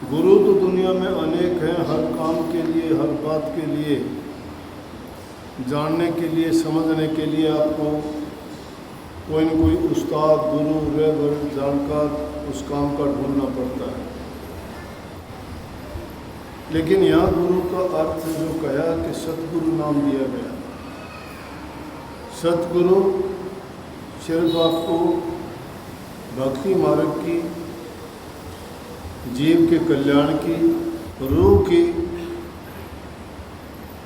गुरु तो दुनिया में अनेक हैं, हर काम के लिए, हर बात के लिए, जानने के लिए, समझने के लिए आपको कोई न कोई उस्ताद, गुरु, रहबर, जानकार उस काम का ढूंढना पड़ता है। लेकिन यहाँ गुरु का अर्थ जो कहा कि सतगुरु नाम दिया गया। सतगुरु सिर्फ आपको भक्ति मार्ग की, जीव के कल्याण की, रूह की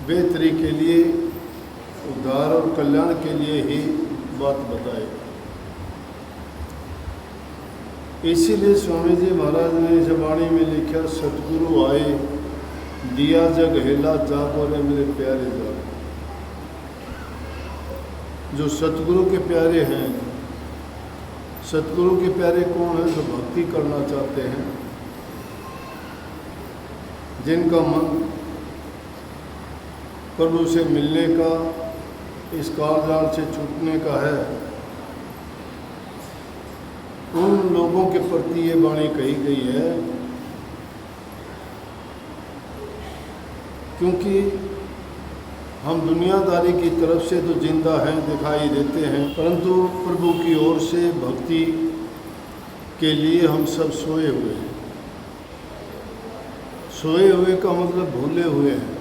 बेहतरी के लिए, उद्धार और कल्याण के लिए ही बात बताएगा। इसीलिए स्वामी जी महाराज ने इस वाणी में लिखा, सतगुरु आए दिया जग हेला, जागो रे मेरे प्यारे जागो। जो सतगुरु के प्यारे हैं, सतगुरु के प्यारे कौन हैं? जो भक्ति करना चाहते हैं, जिनका मन प्रभु से मिलने का, इस कालजाल से छूटने का है, उन लोगों के प्रति ये वाणी कही गई है। क्योंकि हम दुनियादारी की तरफ से तो जिंदा हैं, दिखाई देते हैं, परंतु प्रभु की ओर से भक्ति के लिए हम सब सोए हुए हैं। सोए हुए का मतलब भूले हुए हैं।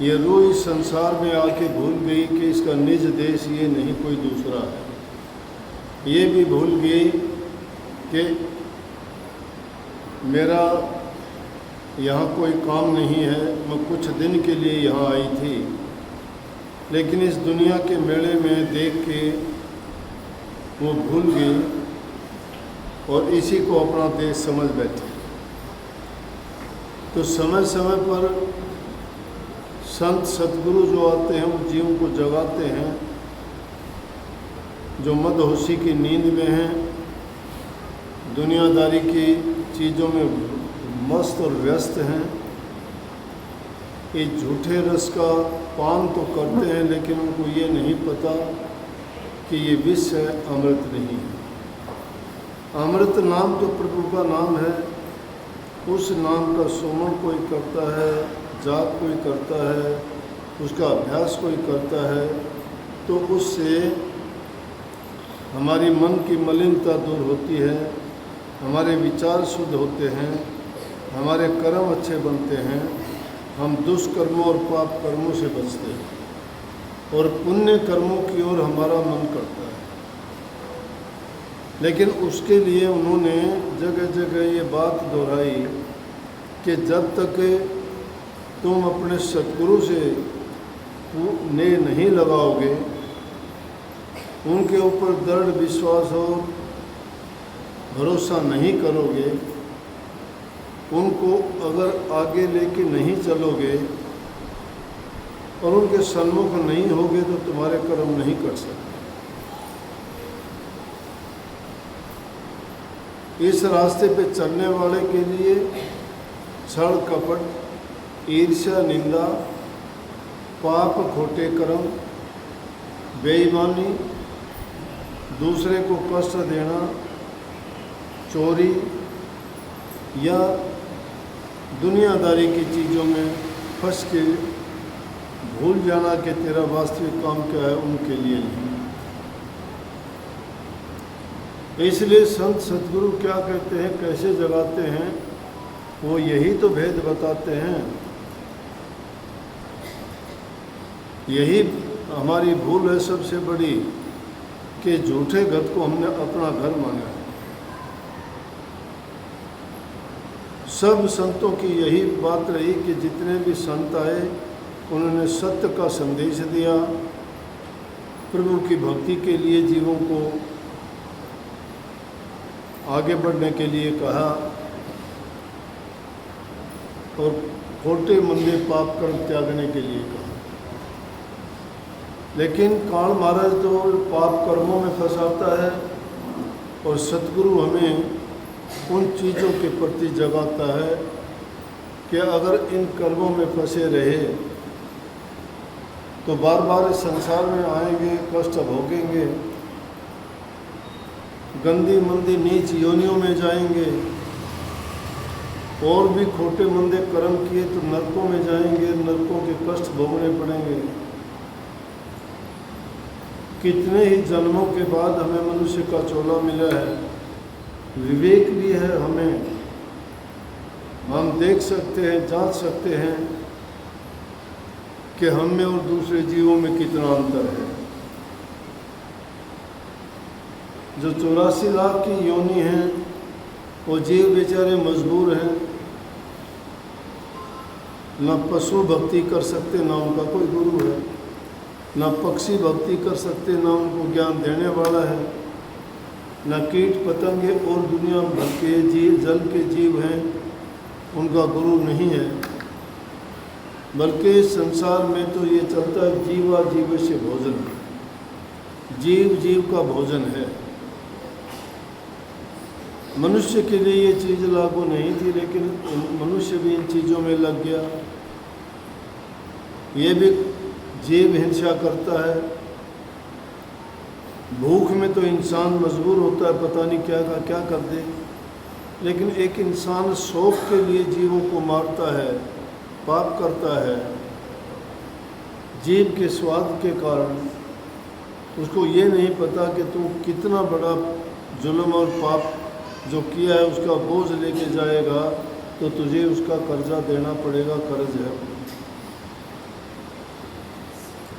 ये रूह इस संसार में आके भूल गई कि इसका निज देश ये नहीं कोई दूसरा है। ये भी भूल गई कि मेरा यहाँ कोई काम नहीं है, मैं कुछ दिन के लिए यहाँ आई थी, लेकिन इस दुनिया के मेले में देख के वो भूल गई और इसी को अपना देश समझ बैठे। तो समय समय पर संत सतगुरु जो आते हैं, वो जीवों को जगाते हैं। जो मदहोशी की नींद में हैं, दुनियादारी की चीज़ों में मस्त और व्यस्त हैं, ये झूठे रस का पान तो करते हैं, लेकिन उनको ये नहीं पता कि ये विष है, अमृत नहीं है। अमृत नाम तो प्रभु का नाम है। उस नाम का सुमन कोई करता है, जाप कोई करता है, उसका अभ्यास कोई करता है, तो उससे हमारी मन की मलिनता दूर होती है, हमारे विचार शुद्ध होते हैं, हमारे कर्म अच्छे बनते हैं, हम दुष्कर्मों और पाप कर्मों से बचते हैं और पुण्य कर्मों की ओर हमारा मन करता है। लेकिन उसके लिए उन्होंने जगह जगह ये बात दोहराई कि जब तक तुम अपने सतगुरु से ने नहीं लगाओगे, उनके ऊपर दृढ़ विश्वास और भरोसा नहीं करोगे, उनको अगर आगे लेके नहीं चलोगे और उनके सन्मुख नहीं होगे, तो तुम्हारे कर्म नहीं कर सकते। इस रास्ते पे चलने वाले के लिए छल कपट, ईर्ष्या, निंदा, पाप, खोटे कर्म, बेईमानी, दूसरे को कष्ट देना, चोरी या दुनियादारी की चीज़ों में फंस के भूल जाना कि तेरा वास्तविक काम क्या है, उनके लिए नहीं। इसलिए संत सतगुरु क्या कहते हैं, कैसे जगाते हैं, वो यही तो भेद बताते हैं। यही हमारी भूल है सबसे बड़ी कि झूठे घर को हमने अपना घर माना है। सब संतों की यही बात रही कि जितने भी संत आए, उन्होंने सत्य का संदेश दिया, प्रभु की भक्ति के लिए जीवों को आगे बढ़ने के लिए कहा और खोटे मंदे पाप कर्म त्यागने के लिए कहा। लेकिन काल महाराज तो पाप कर्मों में फंसाता है और सतगुरु हमें उन चीज़ों के प्रति जगाता है कि अगर इन कर्मों में फंसे रहे तो बार बार इस संसार में आएंगे, कष्ट भोगेंगे, गंदी मंदी नीच योनियों में जाएंगे, और भी खोटे मंदे कर्म किए तो नरकों में जाएंगे, नरकों के कष्ट भोगने पड़ेंगे। कितने ही जन्मों के बाद हमें मनुष्य का चोला मिला है, विवेक भी है हमें, हम देख सकते हैं, जांच सकते हैं कि हम में और दूसरे जीवों में कितना अंतर है। जो 84 लाख की योनि हैं वो जीव बेचारे मजबूर हैं, न पशु भक्ति कर सकते, न उनका कोई गुरु है, न पक्षी भक्ति कर सकते, न उनको ज्ञान देने वाला है, न कीट पतंगे और दुनिया भर के जीव, जल के जीव हैं, उनका गुरु नहीं है। बल्कि संसार में तो ये चलता है जीवा जीवस्य भोजन, जीव जीव का भोजन है। मनुष्य के लिए ये चीज़ लागू नहीं थी, लेकिन मनुष्य भी इन चीज़ों में लग गया। ये भी जीव हिंसा करता है। भूख में तो इंसान मजबूर होता है, पता नहीं क्या का क्या कर दे, लेकिन एक इंसान शौक के लिए जीवों को मारता है, पाप करता है। जीव के स्वाद के कारण उसको ये नहीं पता कि तू कितना बड़ा जुल्म और पाप जो किया है उसका बोझ लेके जाएगा, तो तुझे उसका कर्जा देना पड़ेगा, कर्ज है।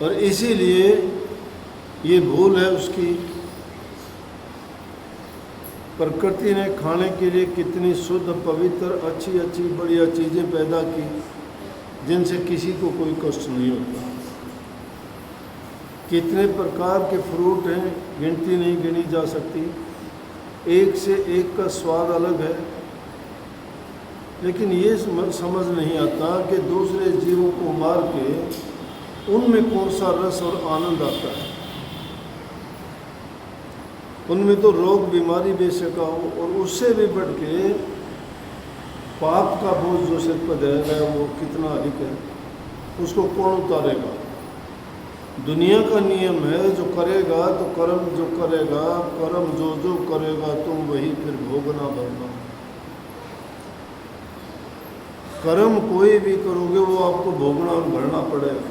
और इसीलिए ये भूल है उसकी। प्रकृति ने खाने के लिए कितनी शुद्ध, पवित्र, अच्छी अच्छी बढ़िया चीज़ें पैदा की, जिनसे किसी को कोई कष्ट नहीं होता। कितने प्रकार के फ्रूट हैं, गिनती नहीं गिनी जा सकती, एक से एक का स्वाद अलग है। लेकिन ये समझ नहीं आता कि दूसरे जीवों को मार के उनमें कौन सा रस और आनंद आता है। उनमें तो रोग बीमारी बेशका हो, और उससे भी बढ़ के पाप का बोझ जो सिर पर रहेगा वो कितना अधिक है, उसको कौन उतारेगा। दुनिया का नियम है, जो करेगा तो कर्म जो करेगा, कर्म जो करेगा तुम वही फिर भोगना भरना। कर्म कोई भी करोगे वो आपको भोगना और भरना पड़ेगा।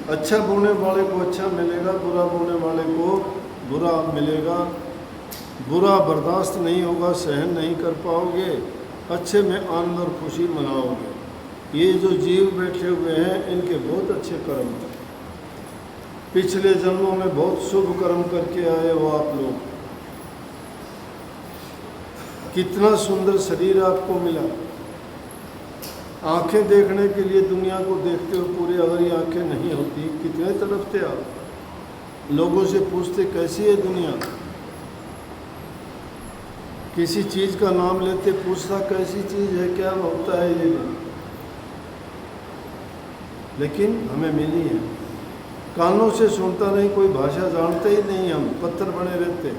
अच्छा बोने वाले को अच्छा मिलेगा, बुरा बोने वाले को बुरा मिलेगा। बुरा बर्दाश्त नहीं होगा, सहन नहीं कर पाओगे, अच्छे में आनंद और खुशी मनाओगे। ये जो जीव बैठे हुए हैं इनके बहुत अच्छे कर्म हैं, पिछले जन्मों में बहुत शुभ कर्म करके आए हो आप लोग। कितना सुंदर शरीर आपको मिला, आंखें देखने के लिए दुनिया को देखते हो पूरी, अगर ये आंखें नहीं होती कितने तड़पते आप। लोगों से पूछते कैसी है दुनिया, किसी चीज़ का नाम लेते पूछता कैसी चीज़ है, क्या होता है ये, लेकिन हमें मिली है। कानों से सुनता नहीं, कोई भाषा जानते ही नहीं, हम पत्थर बने रहते।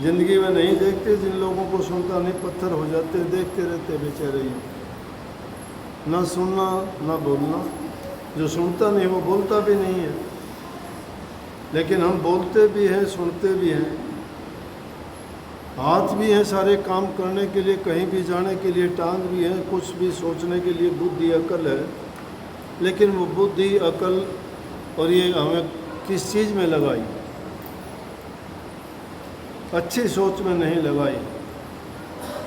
ज़िंदगी में नहीं देखते, जिन लोगों को सुनता नहीं पत्थर हो जाते, देखते रहते बेचारे। ना सुनना ना बोलना, जो सुनता नहीं वो बोलता भी नहीं है, लेकिन हम बोलते भी हैं, सुनते भी हैं, हाथ भी हैं सारे काम करने के लिए, कहीं भी जाने के लिए टांग भी है, कुछ भी सोचने के लिए बुद्धि अकल है। लेकिन वो बुद्धि अकल और ये हमें किस चीज़ में लगाई, अच्छी सोच में नहीं लगाई,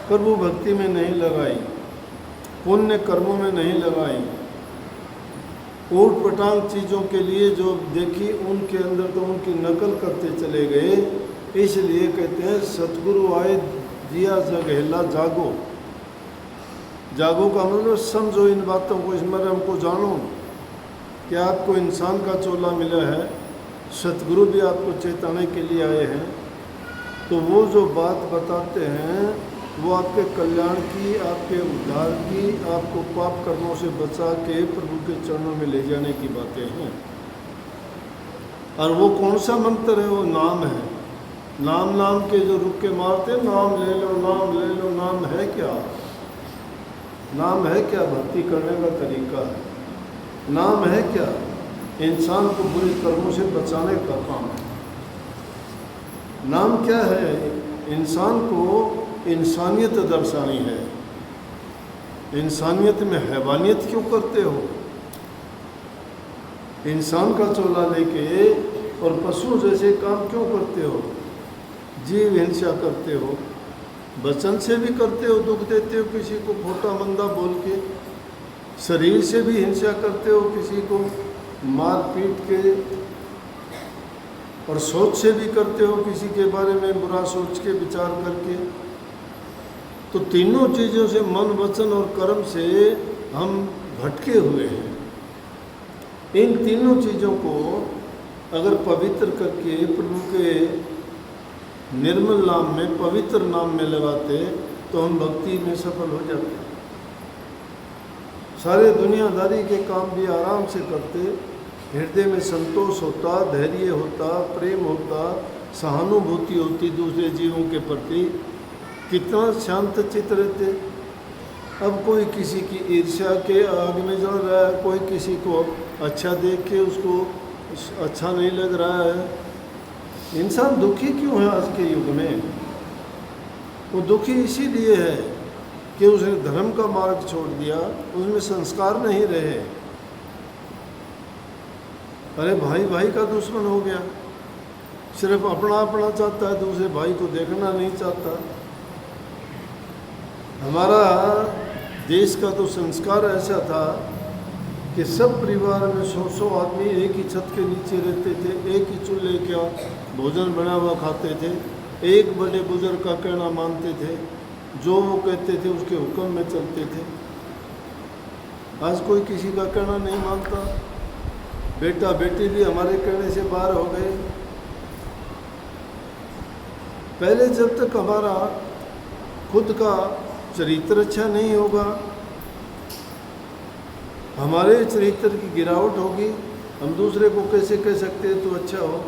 प्रभु भक्ति में नहीं लगाई, पुण्य कर्मों में नहीं लगाई। ऊट पटांग चीज़ों के लिए जो देखी उनके अंदर तो उनकी नकल करते चले गए। इसलिए कहते हैं सतगुरु आए दिया जगहेला जागो। जागो का मतलब समझो इन बातों को, इस मर्म को जानो कि आपको इंसान का चोला मिला है, सतगुरु भी आपको चेताने के लिए आए हैं। तो वो जो बात बताते हैं वो आपके कल्याण की, आपके उद्धार की, आपको पाप कर्मों से बचा के प्रभु के चरणों में ले जाने की बातें हैं। और वो कौन सा मंत्र है, वो नाम है। नाम नाम के जो रुक के मारते, नाम ले लो, नाम ले लो, नाम है क्या? नाम है क्या? भक्ति करने का तरीका है। नाम है क्या? इंसान को बुरे कर्मों से बचाने का काम है। नाम क्या है? इंसान को इंसानियत दर्शानी है। इंसानियत में हैवानियत क्यों करते हो? इंसान का चोला लेके और पशु जैसे काम क्यों करते हो? जीव हिंसा करते हो, वचन से भी करते हो, दुख देते हो किसी को खोटा मंदा बोल के, शरीर से भी हिंसा करते हो किसी को मार पीट के, और सोच से भी करते हो किसी के बारे में बुरा सोच के विचार करके। तो तीनों चीज़ों से, मन वचन और कर्म से हम भटके हुए हैं। इन तीनों चीज़ों को अगर पवित्र करके प्रभु के निर्मल नाम में, पवित्र नाम में लगाते तो हम भक्ति में सफल हो जाते। सारे दुनियादारी के काम भी आराम से करते, हृदय में संतोष होता, धैर्य होता, प्रेम होता, सहानुभूति होती दूसरे जीवों के प्रति, कितना शांत चित्त रहते। अब कोई किसी की ईर्ष्या के आग में जल रहा है, कोई किसी को अच्छा देख के उसको अच्छा नहीं लग रहा है। इंसान दुखी क्यों है आज के युग में? वो दुखी इसीलिए है कि उसने धर्म का मार्ग छोड़ दिया, उसमें संस्कार नहीं रहे। अरे भाई भाई का दुश्मन हो गया, सिर्फ अपना अपना चाहता है, दूसरे भाई को देखना नहीं चाहता। हमारा देश का तो संस्कार ऐसा था कि सब परिवार में 100 आदमी एक ही छत के नीचे रहते थे, एक ही चूल्हे का भोजन बना हुआ खाते थे, एक बड़े बुजुर्ग का कहना मानते थे, जो वो कहते थे उसके हुक्म में चलते थे। आज कोई किसी का कहना नहीं मानता, बेटा बेटी भी हमारे कहने से बाहर हो गए। पहले जब तक हमारा खुद का चरित्र अच्छा नहीं होगा, हमारे चरित्र की गिरावट होगी, हम दूसरे को कैसे कह सकते हैं तो अच्छा हो।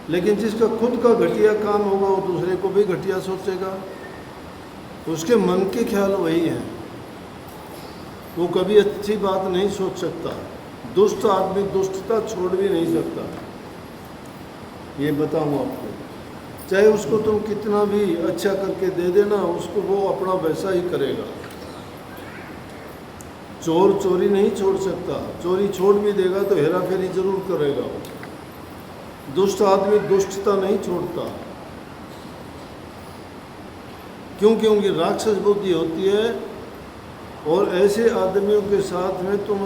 लेकिन जिसका खुद का घटिया काम होगा वो दूसरे को भी घटिया सोचेगा, उसके मन के ख्याल वही हैं, वो कभी अच्छी बात नहीं सोच सकता। दुष्ट आदमी दुष्टता छोड़ भी नहीं सकता, ये बताऊँ आपको। चाहे उसको तुम कितना भी अच्छा करके दे देना, उसको वो अपना वैसा ही करेगा। चोर चोरी नहीं छोड़ सकता, चोरी छोड़ भी देगा तो हेरा फेरी जरूर करेगा वो। दुष्ट आदमी दुष्टता नहीं छोड़ता, क्योंकि उनकी राक्षस बुद्धि होती है, और ऐसे आदमियों के साथ में तुम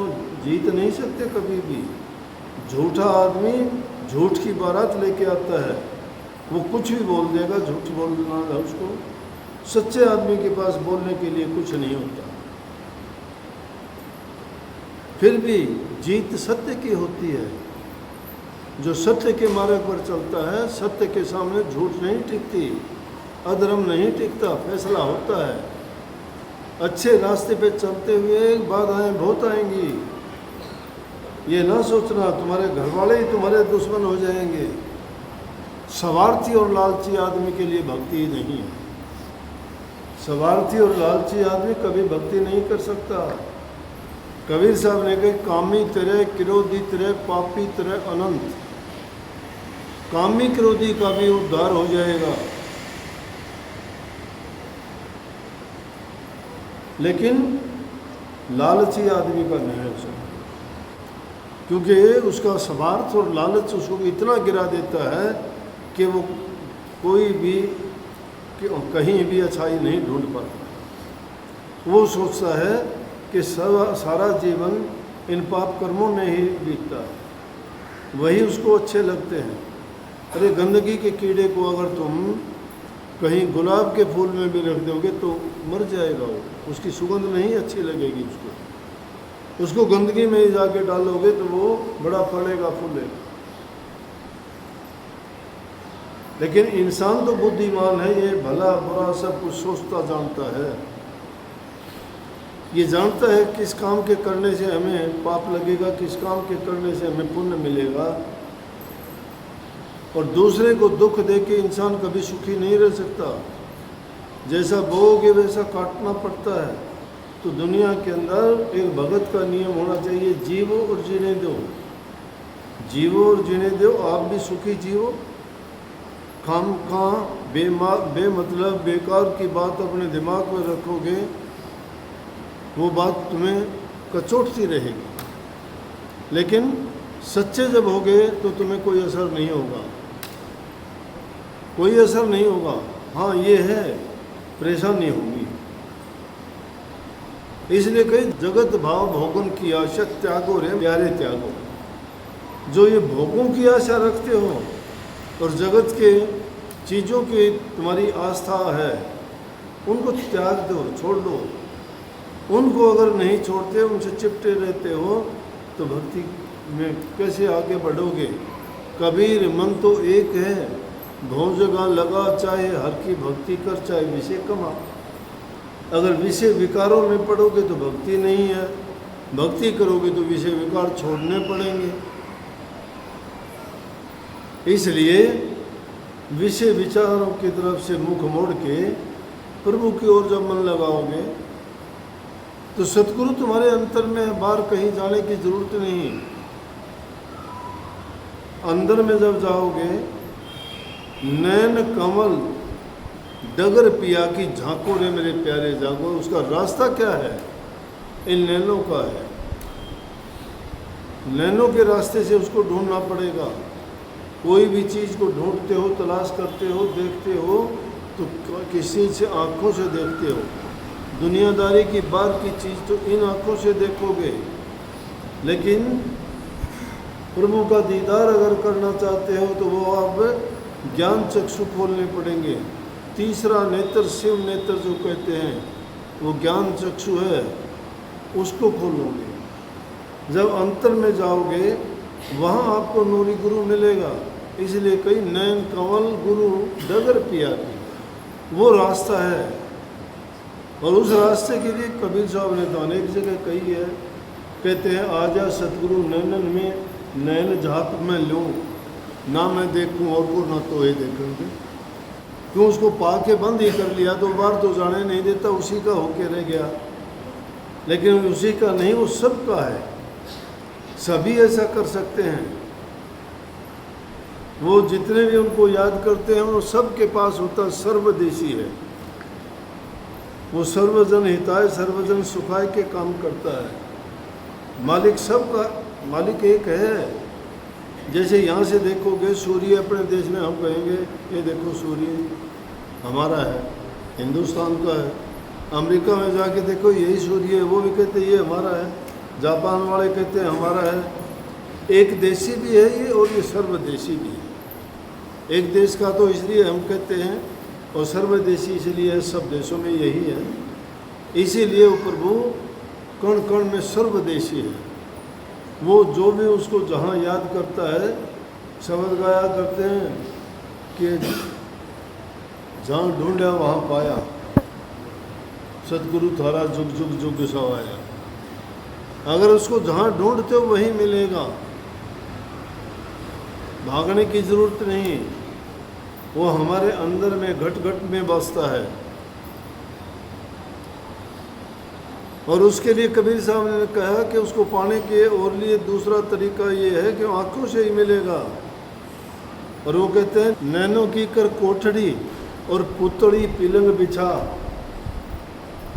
जीत नहीं सकते कभी भी। झूठा आदमी झूठ की बारात लेके आता है, वो कुछ भी बोल देगा, झूठ बोलना है उसको। सच्चे आदमी के पास बोलने के लिए कुछ नहीं होता। फिर भी जीत सत्य की होती है। जो सत्य के मार्ग पर चलता है, सत्य के सामने झूठ नहीं टिकती, अधर्म नहीं टिकता, फैसला होता है। अच्छे रास्ते पे चलते हुए बाधाएं बहुत आएंगी। ये ना सोचना तुम्हारे घर वाले ही तुम्हारे दुश्मन हो जाएंगे। स्वार्थी और लालची आदमी के लिए भक्ति नहीं है। स्वार्थी और लालची आदमी कभी भक्ति नहीं कर सकता। कबीर साहब ने कहा, कामी तेरे, क्रोधी तेरे, पापी तेरे अनंत। कामी क्रोधी का भी उद्धार हो जाएगा, लेकिन लालची आदमी का नहीं हो सकता, क्योंकि उसका स्वार्थ और लालच उसको इतना गिरा देता है कि वो कोई भी कहीं भी अच्छाई नहीं ढूंढ पाता। वो सोचता है कि सारा जीवन इन पाप कर्मों में ही बीतता है, वही उसको अच्छे लगते हैं। अरे गंदगी के कीड़े को अगर तुम कहीं गुलाब के फूल में भी रख दोगे तो मर जाएगा वो, उसकी सुगंध नहीं अच्छी लगेगी उसको। उसको गंदगी में ही जाके डालोगे तो वो बड़ा फलेगा फूलेगा। लेकिन इंसान तो बुद्धिमान है, ये भला बुरा सब कुछ सोचता जानता है। ये जानता है किस काम के करने से हमें पाप लगेगा, किस काम के करने से हमें पुण्य मिलेगा। और दूसरे को दुख दे के इंसान कभी सुखी नहीं रह सकता। जैसा बोओगे वैसा काटना पड़ता है। तो दुनिया के अंदर एक भगत का नियम होना चाहिए, जीवो और जीने दो। जीवो और जीने दो, आप भी सुखी जीवो, खामखा बेमतलब बेकार की बात अपने दिमाग में रखोगे, वो बात तुम्हें कचोटती रहेगी। लेकिन सच्चे जब होगे तो तुम्हें कोई असर नहीं होगा, कोई असर नहीं होगा। हाँ ये है, परेशानी होगी। इसलिए कई जगत भाव भोगन की आशा त्यागो रे प्यारे त्यागो। जो ये भोगों की आशा रखते हो और जगत के चीज़ों की तुम्हारी आस्था है, उनको त्याग दो, छोड़ दो। उनको अगर नहीं छोड़ते, उनसे चिपटे रहते हो तो भक्ति में कैसे आगे बढ़ोगे। कबीर मन तो एक है, भों जगह लगा, चाहे हर की भक्ति कर, चाहे विषय कमा। अगर विषय विकारों में पड़ोगे तो भक्ति नहीं है, भक्ति करोगे तो विषय विकार छोड़ने पड़ेंगे। इसलिए विषय विचारों की तरफ से मुख मोड़ के प्रभु की ओर जब मन लगाओगे तो सतगुरु तुम्हारे अंतर में, बाहर कहीं जाने की जरूरत नहीं। अंदर में जब जाओगे, नैन कमल डगर पिया की झांको रे मेरे प्यारे जागो। उसका रास्ता क्या है? इन नैनों का है। नैनों के रास्ते से उसको ढूंढना पड़ेगा। कोई भी चीज़ को ढूंढते हो, तलाश करते हो, देखते हो तो किसी से आँखों से देखते हो। दुनियादारी की बाहर की चीज़ तो इन आँखों से देखोगे, लेकिन प्रभु का दीदार अगर करना चाहते हो तो वो आप ज्ञान चक्षु खोलने पड़ेंगे। तीसरा नेत्र, शिव नेत्र जो कहते हैं, वो ज्ञान चक्षु है, उसको खोलोगे। जब अंतर में जाओगे वहाँ आपको नूरी गुरु मिलेगा। इसलिए कई नैन कंवल गुरु डगर पिया की, वो रास्ता है। और उस रास्ते के लिए कबीर साहब ने तो अनेक जगह कही है। कहते हैं आजा सतगुरु नैनन में नैन झाँक मैं लूँ, ना मैं देखूँ और को ना तो ये देखेंगे। क्यों? उसको पा के बंद ही कर लिया, तो बार तो जाने नहीं देता, उसी का होके रह गया। लेकिन उसी का नहीं, वो सबका है। सभी ऐसा कर सकते हैं। वो जितने भी उनको याद करते हैं, वो सबके पास होता सर्वदेशी है। वो सर्वजन हिताय सर्वजन सुखाय के काम करता है। मालिक सबका, मालिक एक है। जैसे यहाँ से देखोगे सूर्य अपने देश में, हम कहेंगे ये देखो सूर्य हमारा है, हिंदुस्तान का है। अमेरिका में जाके देखो यही सूर्य है, वो भी कहते ये हमारा है। जापान वाले कहते हैं हमारा है। एक देशी भी है ये, और ये सर्वदेशी भी है। एक देश का तो इसलिए हम कहते हैं, और सर्वदेशी इसलिए सब देशों में यही है। इसीलिए वो प्रभु कण कण में सर्वदेशी है। वो जो भी उसको जहाँ याद करता है, शब्द गाया करते हैं कि जहाँ ढूंढा वहाँ पाया, सतगुरु थारा जुग जुग जुग सवाया। अगर उसको जहाँ ढूंढते हो वहीं मिलेगा, भागने की जरूरत नहीं। वो हमारे अंदर में घट घट में बसता है। और उसके लिए कबीर साहब ने कहा कि उसको पाने के और लिए दूसरा तरीका ये है कि आँखों से ही मिलेगा। और वो कहते हैं नैनों की कर कोठड़ी और पुतड़ी पिलंग बिछा,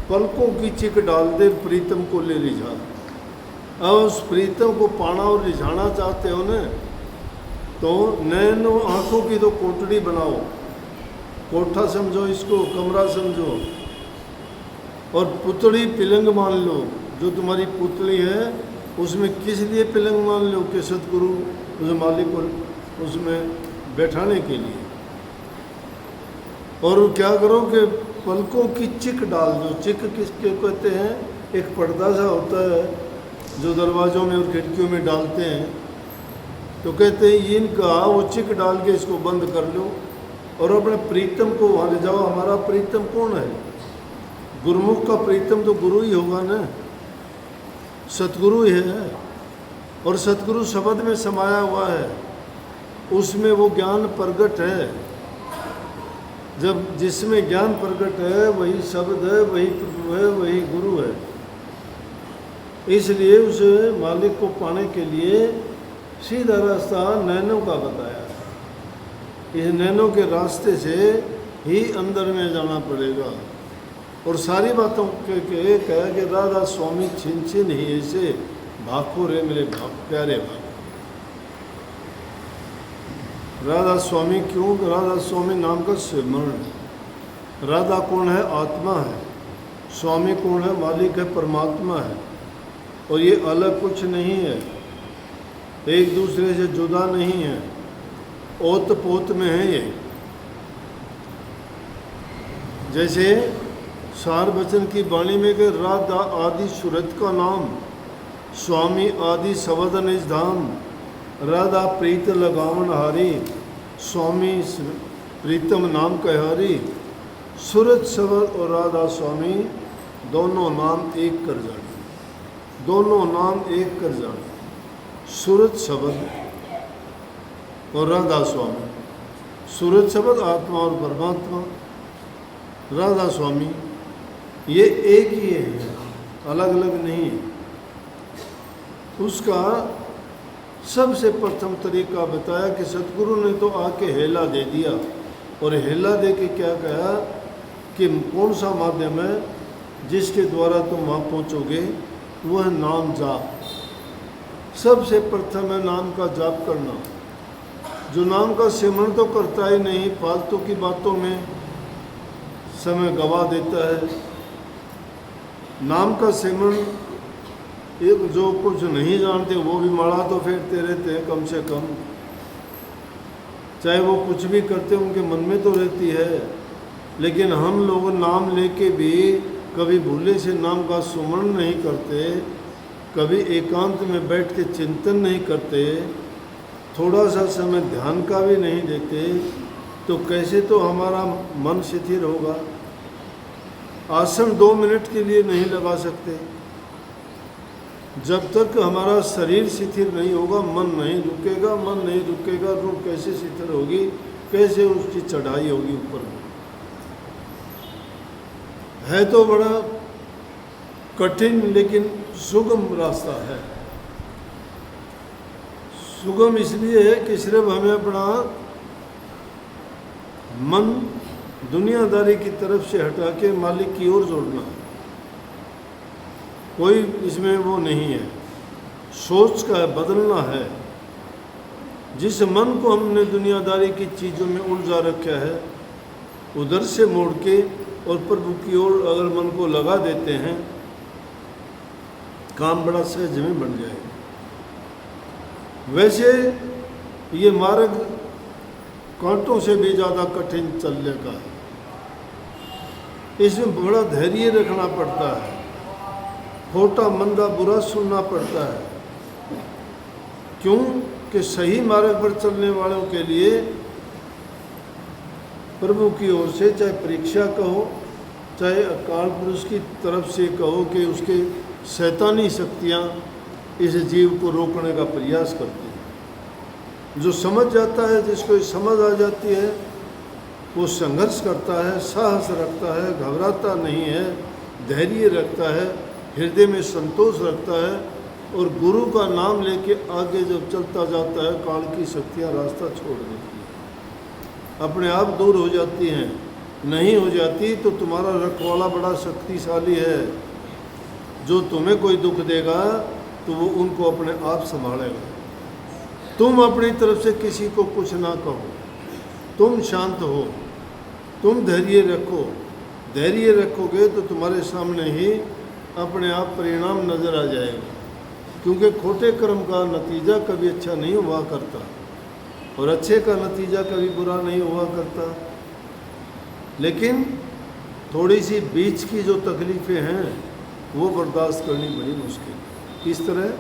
पलकों की चिक डाल दे प्रीतम को ले रिझा। अब उस प्रीतम को पाना और रिझाना चाहते हो न, तो नैनो आँखों की तो कोठड़ी बनाओ। कोठा समझो इसको, कमरा समझो। और पुतड़ी पिलंग मान लो। जो तुम्हारी पुतली है उसमें किस लिए पिलंग मान लो? कि सतगुरु उस मालिक को उसमें बैठाने के लिए। और क्या करो कि पलकों की चिक डाल दो। चिक किसके कहते हैं? एक पर्दा सा होता है जो दरवाज़ों में और खिड़कियों में डालते हैं। तो कहते हैं इनका वो चिक डाल के इसको बंद कर लो और अपने प्रीतम को वहाँ ले जाओ। हमारा प्रीतम कौन है? गुरुमुख का प्रीतम तो गुरु ही होगा ना, सतगुरु ही है। और सतगुरु शब्द में समाया हुआ है, उसमें वो ज्ञान प्रगट है। जब जिसमें ज्ञान प्रगट है वही शब्द है, वही प्रभु है, वही गुरु है। इसलिए उस मालिक को पाने के लिए सीधा रास्ता नैनों का बताया। इस नैनों के रास्ते से ही अंदर में जाना पड़ेगा। और सारी बातों के कहा कि राधा स्वामी छिन छिन ही ऐसे भाखो रे मेरे प्यारे भाग। राधा स्वामी क्यों? राधा स्वामी नाम का स्मरण। राधा कौन है? आत्मा है। स्वामी कौन है? मालिक है, परमात्मा है। और ये अलग कुछ नहीं है, एक दूसरे से जुदा नहीं है, ओत पोत में है ये। जैसे सार वचन की वाणी में कि राधा आदि सूरत का नाम, स्वामी आदि शब्द निज धाम, राधा प्रीत लगावन हारी, स्वामी प्रीतम नाम कहारी। सूरत शब्द और राधा स्वामी दोनों नाम एक कर जाने, दोनों नाम एक कर जाने। सूरत शब्द और राधा स्वामी। सूरत शब्द आत्मा और परमात्मा, राधा स्वामी ये एक ही है, अलग अलग नहीं है। उसका सबसे प्रथम तरीका बताया कि सतगुरु ने तो आके हेला दे दिया, और हेला दे के क्या कहा कि कौन सा माध्यम है जिसके द्वारा तुम वहाँ पहुँचोगे, वह नाम जाप। सबसे प्रथम है नाम का जाप करना। जो नाम का सिमरण तो करता ही नहीं, फालतू की बातों में समय गवा देता है। नाम का सिमरण, एक जो कुछ नहीं जानते वो भी माड़ा तो फेरते रहते हैं कम से कम, चाहे वो कुछ भी करते उनके मन में तो रहती है। लेकिन हम लोग नाम लेके भी कभी भूले से नाम का सुमरण नहीं करते, कभी एकांत में बैठ के चिंतन नहीं करते, थोड़ा सा समय ध्यान का भी नहीं देते, तो कैसे तो हमारा मन शिथिल होगा। आसन 2 मिनट के लिए नहीं लगा सकते। जब तक हमारा शरीर शिथिल नहीं होगा, मन नहीं रुकेगा, मन नहीं रुकेगा, रूह कैसे शिथिल होगी, कैसे उसकी चढ़ाई होगी ऊपर में। है तो बड़ा कठिन लेकिन सुगम रास्ता है। सुगम इसलिए है कि सिर्फ हमें अपना मन दुनियादारी की तरफ से हटा के मालिक की ओर जोड़ना है। कोई इसमें वो नहीं है, सोच का बदलना है। जिस मन को हमने दुनियादारी की चीज़ों में उलझा रखा है, उधर से मोड़ के और प्रभु की ओर अगर मन को लगा देते हैं, काम बड़ा सहज में बन जाएगा। वैसे ये मार्ग कांटों से भी ज़्यादा कठिन चलने का है। इसमें बड़ा धैर्य रखना पड़ता है, खोटा मंदा बुरा सुनना पड़ता है। क्यों कि सही मार्ग पर चलने वालों के लिए प्रभु की ओर से, चाहे परीक्षा कहो, चाहे अकाल पुरुष की तरफ से कहो कि उसके शैतानी शक्तियाँ इस जीव को रोकने का प्रयास करती हैं। जो समझ जाता है, जिसको समझ आ जाती है, वो संघर्ष करता है, साहस रखता है, घबराता नहीं है, धैर्य रखता है, हृदय में संतोष रखता है, और गुरु का नाम लेके आगे जब चलता जाता है, काल की शक्तियाँ रास्ता छोड़ देती हैं, अपने आप दूर हो जाती हैं। नहीं हो जाती तो तुम्हारा रखवाला बड़ा शक्तिशाली है, जो तुम्हें कोई दुख देगा तो वो उनको अपने आप संभालेगा। तुम अपनी तरफ से किसी को कुछ ना कहो, तुम शांत हो, तुम धैर्य रखो। धैर्य रखोगे तो तुम्हारे सामने ही अपने आप परिणाम नज़र आ जाएगा। क्योंकि खोटे कर्म का नतीजा कभी अच्छा नहीं हुआ करता, और अच्छे का नतीजा कभी बुरा नहीं हुआ करता। लेकिन थोड़ी सी बीच की जो तकलीफ़ें हैं वो बर्दाश्त करनी बड़ी मुश्किल। किस तरह?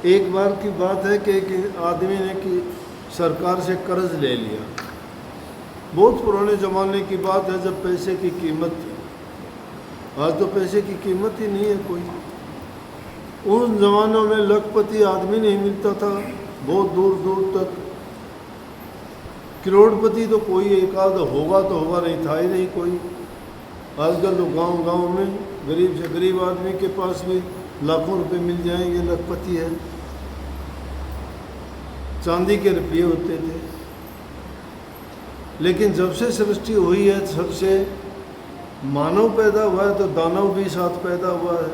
एक बार की बात है कि एक आदमी ने कि सरकार से कर्ज ले लिया। बहुत पुराने ज़माने की बात है, जब पैसे की कीमत थी। आज तो पैसे की कीमत ही नहीं है कोई। उन ज़मानों में लखपति आदमी नहीं मिलता था, बहुत दूर दूर तक। करोड़पति तो कोई एक आध होगा तो होगा, नहीं था ही नहीं कोई। आजकल तो गांव गांव में गरीब से गरीब आदमी के पास भी लाखों रुपए मिल जाएंगे, लखपति है। चांदी के रुपये होते थे। लेकिन जब से सृष्टि हुई है, सबसे मानव पैदा हुआ है, तो दानव भी साथ पैदा हुआ है।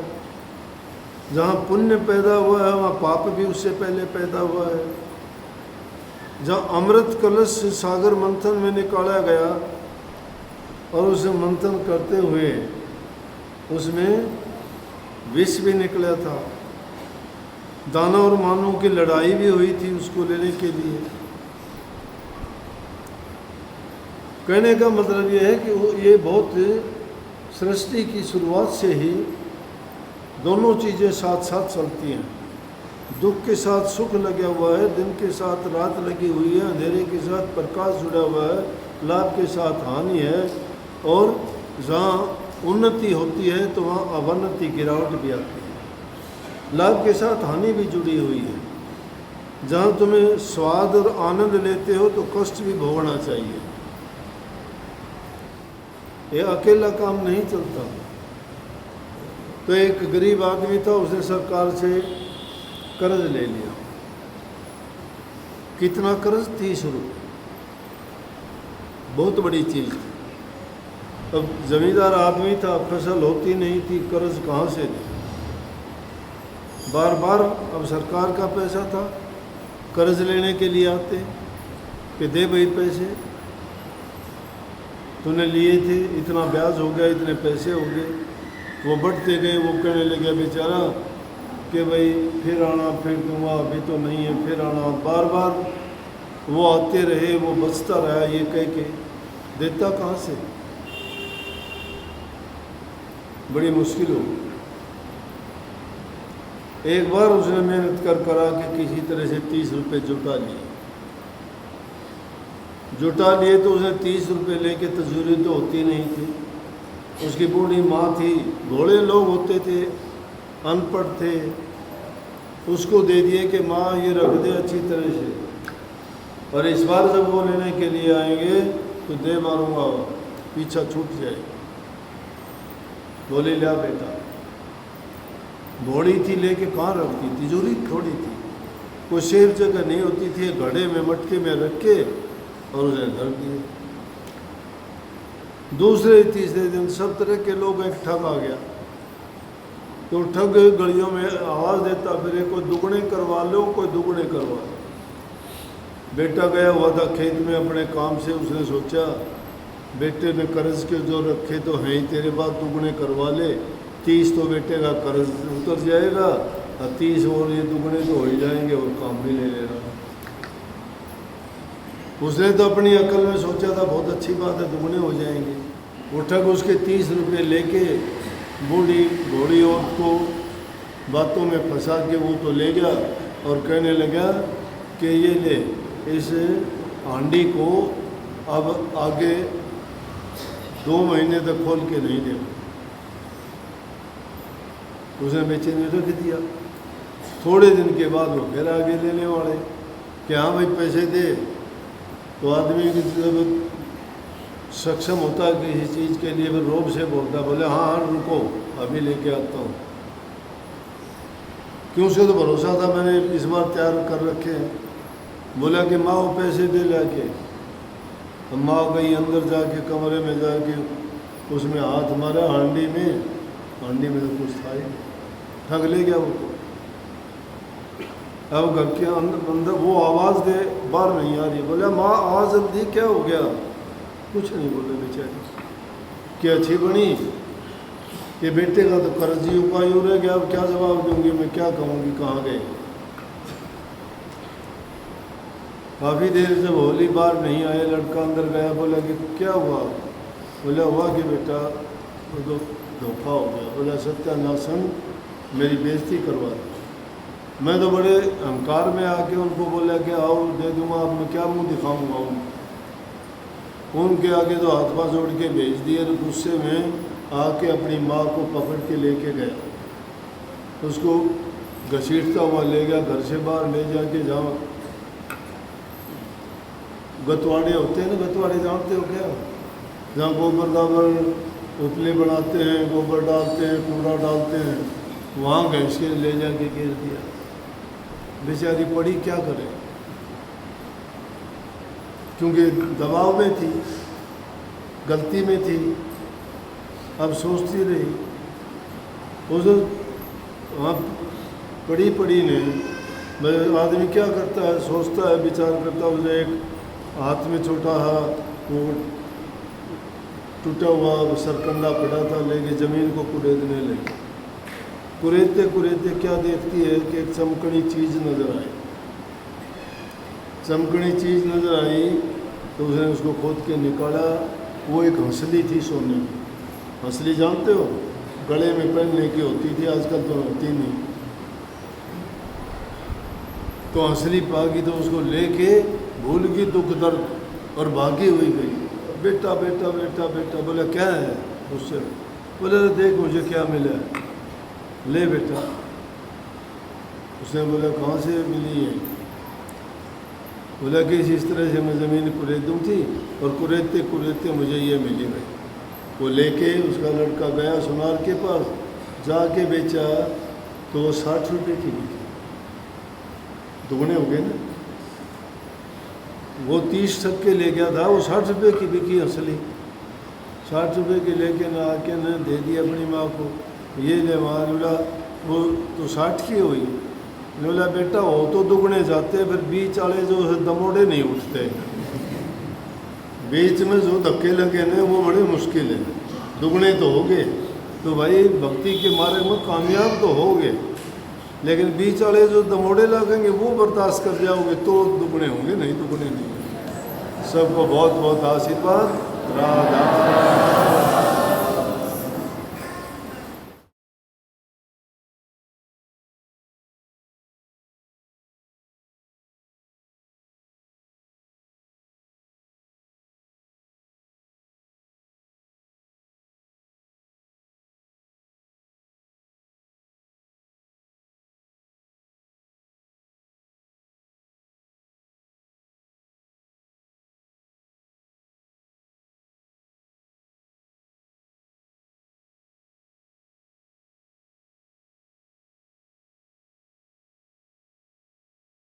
जहाँ पुण्य पैदा हुआ है वहाँ पाप भी उससे पहले पैदा हुआ है। जहाँ अमृत कलश से सागर मंथन में निकाला गया और उसे मंथन करते हुए उसमें विष भी निकला था। दानव और मानव की लड़ाई भी हुई थी उसको लेने के लिए। कहने का मतलब ये है कि ये बहुत सृष्टि की शुरुआत से ही दोनों चीज़ें साथ साथ चलती हैं। दुख के साथ सुख लगा हुआ है, दिन के साथ रात लगी हुई है, अंधेरे के साथ प्रकाश जुड़ा हुआ है, लाभ के साथ हानि है। और जहाँ उन्नति होती है तो वहाँ अवनति, गिरावट भी आती है। लाभ के साथ हानि भी जुड़ी हुई है। जहाँ तुम्हें स्वाद और आनंद लेते हो तो कष्ट भी भोगना चाहिए। ये अकेला काम नहीं चलता। तो एक गरीब आदमी था, उसने सरकार से कर्ज ले लिया। कितना कर्ज? 30 रुपये। बहुत बड़ी चीज़ थी। अब जमींदार आदमी था, फसल होती नहीं थी, कर्ज कहाँ से दे? बार बार अब सरकार का पैसा था, कर्ज लेने के लिए आते कि दे भाई पैसे, तूने लिए थे, इतना ब्याज हो गया, इतने पैसे हो गए। वो बढ़ते गए। वो कहने लगे बेचारा कि भाई फिर आना, फिर दूंगा, अभी तो नहीं है, फिर आना। बार बार वो आते रहे, वो बचता रहा, ये कह के देता कहाँ से? बड़ी मुश्किल हो। एक बार उसने मेहनत करा के किसी तरह से 30 रुपये जुटा लिए तो उसने 30 रुपये लेके, तजूरी तो होती नहीं थी। उसकी बूढ़ी माँ थी, भोले लोग होते थे, अनपढ़ थे, उसको दे दिए कि माँ ये रख दे अच्छी तरह से, और इस बार जब वो लेने के लिए आएंगे तो दे मारूंगा, पीछा छूट जाए। बोले लिया बेटा। घोड़ी थी, लेके कहाँ रखती? तिजोरी थोड़ी थी, कोई सेफ जगह नहीं होती थी। घड़े में, मटके में रख के और उसे धर दिए। दूसरे तीसरे दिन सब तरह के लोग, एक ठग आ गया तो ठग गलियों में आवाज़ देता फिरे, कोई दुगने करवा लो, कोई दुगने करवा लो। बेटा गया हुआ था खेत में अपने काम से, उसने सोचा बेटे ने कर्ज के जो रखे तो हैं ही तेरे बाद, दुगने करवा ले। 30 तो बेटे का कर्ज उतर जाएगा और 30 और ये दुगने तो हो ही जाएंगे और काम भी ले लेना। उसने तो अपनी अकल में सोचा था बहुत अच्छी बात है, दुगने हो जाएंगे। उठक उसके 30 रुपये लेके बूढ़ी घोड़ी औरत को बातों में फंसा के वो तो ले गया और कहने लगा कि ये ले, इस हांडी को अब आगे 2 महीने तक खोल के नहीं दे। उसने बेचैनी रख दिया। थोड़े दिन के बाद वो फिर आगे लेने वाले कि हाँ भाई पैसे दे। तो आदमी की जब सक्षम होता है किसी चीज़ के लिए, फिर रोब से बोलता, बोले हाँ हाँ रुको अभी लेके आता हूँ। क्यों? उसको तो भरोसा था मैंने इस बार तैयार कर रखे हैं। बोला कि माँ वो पैसे दे लाके। तो माँ गई अंदर जाके, कमरे में जाके उसमें हाथ मारा हांडी में तो कुछ था ही, ठग ले गया वो। अब घर के अंदर वो आवाज़ दे, बाहर नहीं आ रही। बोला माँ आ जल्दी, क्या हो गया? कुछ नहीं बोले बेचारी। कि अच्छी बनी कि बेटे का तो कर्जी उपाय हो रह गया, अब क्या जवाब दूंगी मैं, क्या कहूँगी, कहाँ गए? काफ़ी देर जब होली बार नहीं आए, लड़का अंदर गया। बोला कि क्या हुआ? बोला हुआ कि बेटा तो धोखा हो गया। बोला सत्यानाशन, मेरी बेइज्जती करवा दी। मैं तो बड़े अहंकार में आके उनको बोला कि आओ दे दूँगा, अब मैं क्या मुँह दिखाऊँगा उनके आगे। तो हाथ पाँव जोड़ के भेज दिए। तो गुस्से में आके अपनी माँ को पकड़ के लेके गया। उसको घसीटता हुआ ले गया घर से बाहर, ले जाके जहाँ गतवाड़े होते हैं ना, गतवाड़े जानते हो क्या? जहाँ गोबर दाबर उपले बनाते हैं, गोबर डालते हैं, कूड़ा डालते हैं, वहाँ घसीट के ले जाके गिर दिया। बेचारी पड़ी क्या करे। क्योंकि दबाव में थी, गलती में थी, अब सोचती रही। उस वहाँ पड़ी ने आदमी क्या करता है, सोचता है, विचार करता है। उसे एक हाथ में छोटा सा वो टूटा हुआ सरकंडा पड़ा था, लेके ज़मीन को कुरेदने लगी। कुरेदते कुरेदते क्या देखती है कि एक चमकनी चीज़ नज़र आई। चमकनी चीज़ नज़र आई तो उसने उसको खोद के निकाला। वो एक हंसली थी, सोने की हंसली, जानते हो, गले में पहनने की होती थी, आजकल तो होती नहीं। तो हंसली पागी तो उसको लेके भूल गई दुख दर्द और भागी हुई गई। बेटा बेटा बेटा बेटा, बोला क्या है उससे? बोले देख मुझे क्या मिला है, ले बेटा। उसने बोला कहाँ से मिली है? बोला कि इस तरह से मैं ज़मीन कुरेदूँ थी और कुरेदते कुरेदते मुझे ये मिली भाई। वो लेके उसका लड़का गया सुनार के पास, जाके बेचा तो वो 60 रुपये की बिकी। दुगने हो गए ना। वो 30 तक के ले गया था, वो 60 रुपये की बिकी असली। 60 रुपये की लेके ना आके न दे दिया अपनी माँ को, ये ले माँ। बोला वो तो 60 की हुई। बोला बेटा हो तो दुगने जाते, फिर बीच वाले जो दमोड़े नहीं उठते, बीच में जो धक्के लगे ना वो बड़े मुश्किल है। दुगने तो हो गए, तो भाई भक्ति के मार्ग में कामयाब तो हो गए, लेकिन बीच वाले जो दमोड़े लगेंगे वो बर्दाश्त कर जाओगे तो दुगने होंगे, नहीं दुगने नहीं। सबको बहुत बहुत आशीर्वाद। राधा।